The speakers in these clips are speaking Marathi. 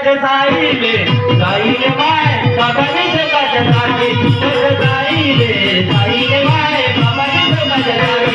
जाईले जाईले माय बाबाने जगासाठी जाईले जाईले माय बाबाने जगासाठी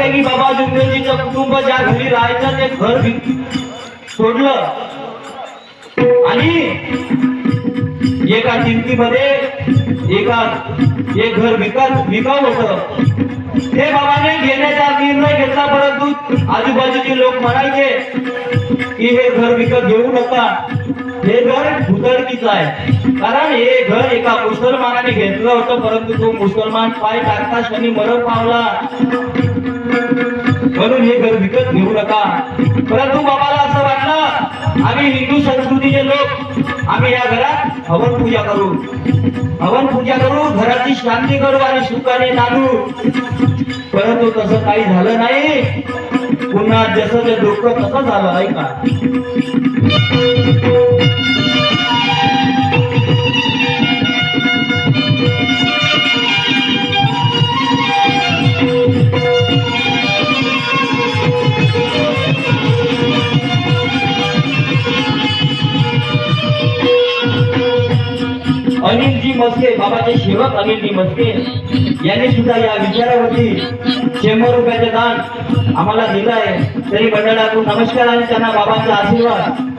की बाबा जुंगजीचं कुटुंब ज्या घरी राहायचं ते घर सोडलं आणि एका किमतीमध्ये एक घर विकाव होत ते बाबाने घेण्याचा निर्णय घेतला, परंतु आजूबाजूचे लोक म्हणायचे की हे घर विकत घेऊ नका, हे घर भुतडकीचं आहे, कारण हे घर एका मुसलमानाने घेतलं होतं, परंतु तो मुसलमान पाय टाकता क्षणी मरण पावला, म्हणून हे घर विकत घेऊ नका. परंतु बाबाला असं वाटलं आम्ही हिंदू संस्कृतीचे लोक, आम्ही या घरात हवन पूजा करू, घराची शांती करू आणि सुखाने नांदू. परंतु तसं काही झालं नाही. पुन्हा जसं ते दुःख तसं झालं आहे का. अनिलजी मस्के, बाबाचे सेवक अनिलजी मस्के यांनी सुद्धा या विचारावरती 100 रुपयाचे दान आम्हाला दिलं आहे. तरी मंडळातून नमस्कार आणि त्यांना बाबांचा आशीर्वाद.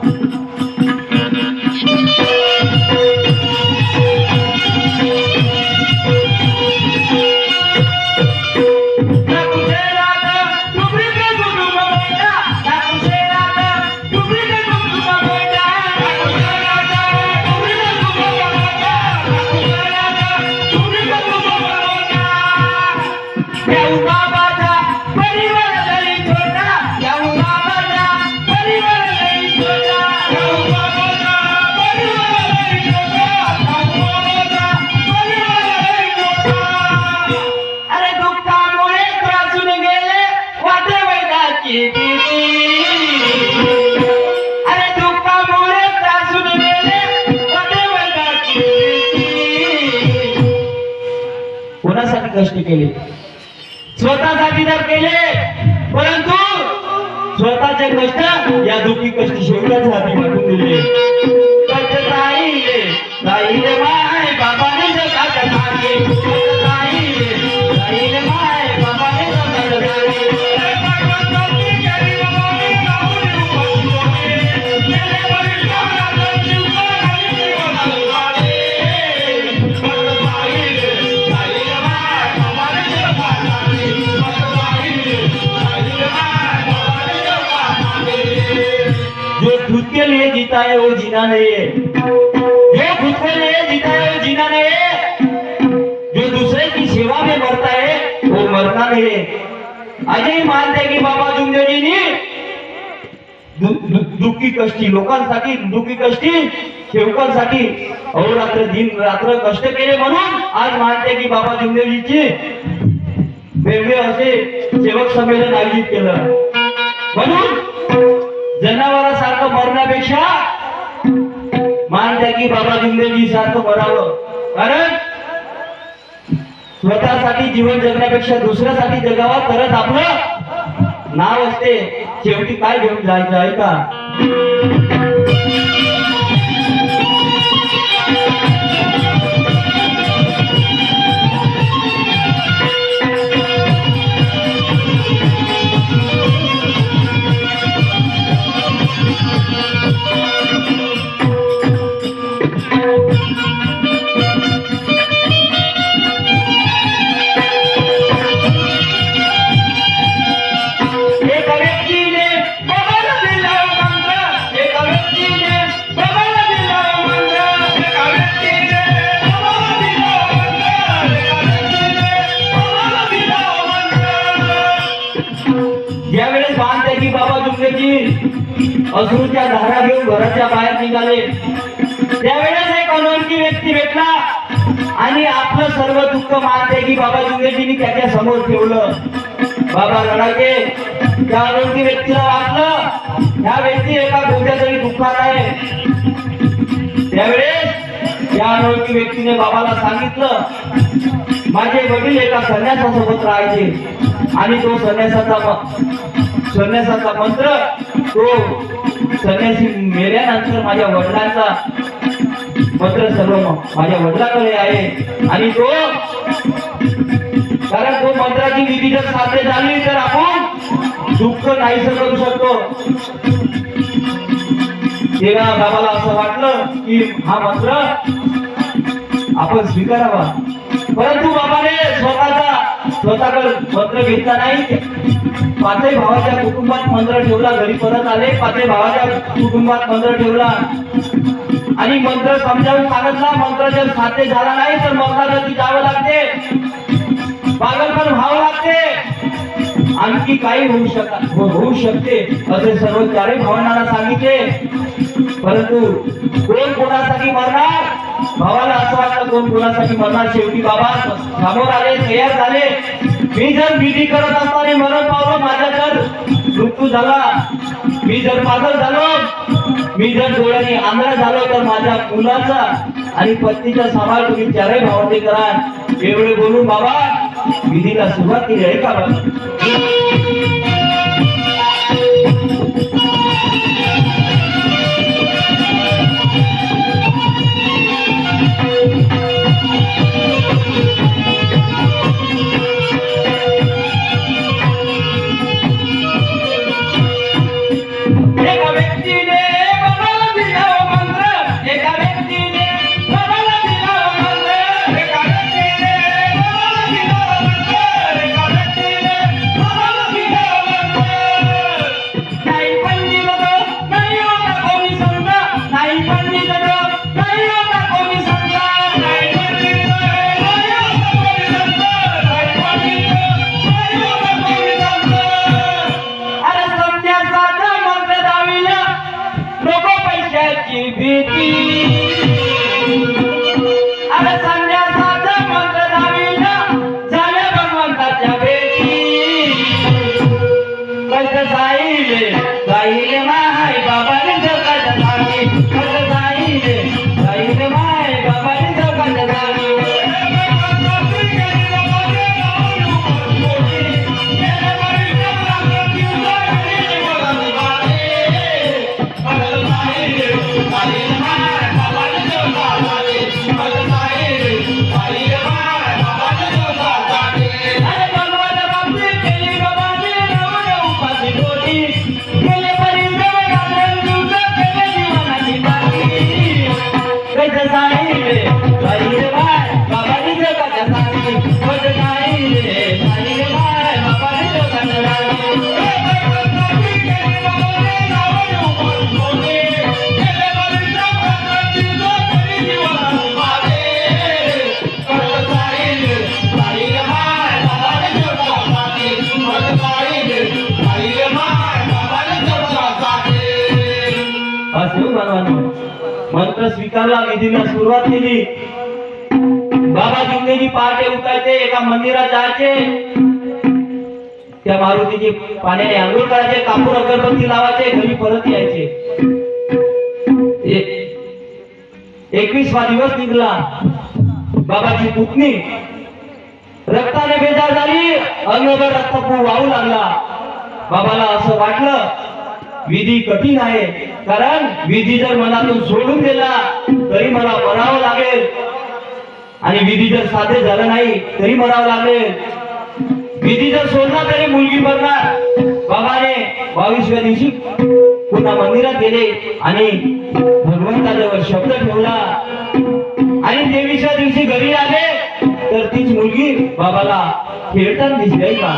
कोणासाठी कष्ट केले, स्वतःसाठी तर केले, परंतु स्वतःचे कष्ट या दुःखी कष्ट शेवटाच्या हाती वाटून दिले. कष्ट जाईले जाईले माय बाबाने जगासाठी, जाईले जाईले माय बाबाने जगासाठी. खुद के लिए जीता है वो जीना नहीं है, जो खुद के लिए जीता है वो जीना नहीं है, जो दूसरे की सेवा में मरता है वो मरना नहीं है. अजय मानते की बाबा जुंगजींनी दुःखी कष्टी लोकांसाठी, दुःखी कष्टी सेवकांसाठी अहोरात्र दिन रात्र कष्ट केले, म्हणून आज मानते की बाबा जुंगजीची वेगळे असे सेवक संमेलन आयोजित केलं. म्हणून जनावरांसारखं मरण्यापेक्षा मानते की बाबा जुंगजी सारखं मरावं, कारण स्वतःसाठी जीवन जगण्यापेक्षा दुसऱ्यासाठी जगावा, तरच आपलं नाव असते. शेवटी काय घेऊन जायचं आहे का. एका व्यक्तीने बाबाला दिला मंत्र, शंकरजी अश्रूच्या धारा घेऊन घराच्या बाहेर निघाले. त्यावेळेस एक अनोळखी व्यक्ती भेटला आणि आपलं सर्व दुःख महादेवी बाबा जुंगेजींनी त्याच्या समोर ठेवलं. बाबा रडायचे. त्या अनोळखी व्यक्तीला वाटलं ह्या व्यक्ती एका कोणत्या तरी दुःखात आहे. त्यावेळेस त्या अनोळखी व्यक्तीने बाबाला सांगितलं माझे वडील एका संन्यासासोबत राहायचे आणि तो संन्यासाचा मंत्र तो संन्यासी मेल्यानंतर माझ्या वडिलांचा मंत्र सर्व माझ्या वडिलांकडे आहे आणि तो कारण तो मंत्राची विधी जर साध्य झाली तर आपण दुःख नाहीसं करू शकतो. तेव्हा बाबाला असं वाटलं की हा मंत्र आपण स्वीकारावा. परंतु बाबाने स्वतःकडे मंत्र घेतला नाही. पाचही भावाच्या कुटुंबात मंत्र ठेवला. घरी परत आले. पाचही भावाच्या कुटुंबात मंत्र ठेवला आणि मंत्र समजावून सांगितला मंत्र जर साध्य झाला नाही तर मरणागती जावं लागते. पागलपण व्हावं लागते. आणखी काही होऊ शकते असे सर्व चारही भावनांना सांगितले. परंतु कोण कोणासाठी मरणार. भावाला असं वाटलं कोण कोणासाठी मरणार. शेवटी बाबा समोर आले. तयार झाले. मी जर विधी करत असताना मरण पावलं माझा जर मृत्यू झाला. मी जर पागल झालो. मी जर डोळ्याने आंधळा झालो तर माझ्या मुलाचा आणि पत्नीचा सांभाळ तुम्ही चारही भावांचे करा. एवढे बोलून बाबा विधीला सुरुवात केली आहे का. मंत्र स्वीकारला. विधीला सुरुवात केली. बाबा जुंगेजी पहाटे उठायचे. एका मंदिरात जायचे. त्या मारुतीची पाण्याने आंघोळ करायचे. कापूर अगरबत्ती लावायचे. घरी परत यायचे. 21वा दिवस निघला. बाबाची पुतणी रक्ताने बेजार झाली. अंगभर रक्तपुर वाहू लागला. बाबाला असं वाटलं विधी कठीण आहे. कारण विधी जर मनातून सोडून दिला तरी मला मरावं लागेल आणि विधी जर साध्य झालं नाही तरी मरावं लागेल. विधी जर सोडला तरी मुलगी मरणार. बाबाने 22व्या दिवशी पुन्हा मंदिरात गेले आणि भगवंताजवळ शब्द ठेवला आणि 23व्या दिवशी घरी आले तर तीच मुलगी बाबाला खेळताना दिसली का.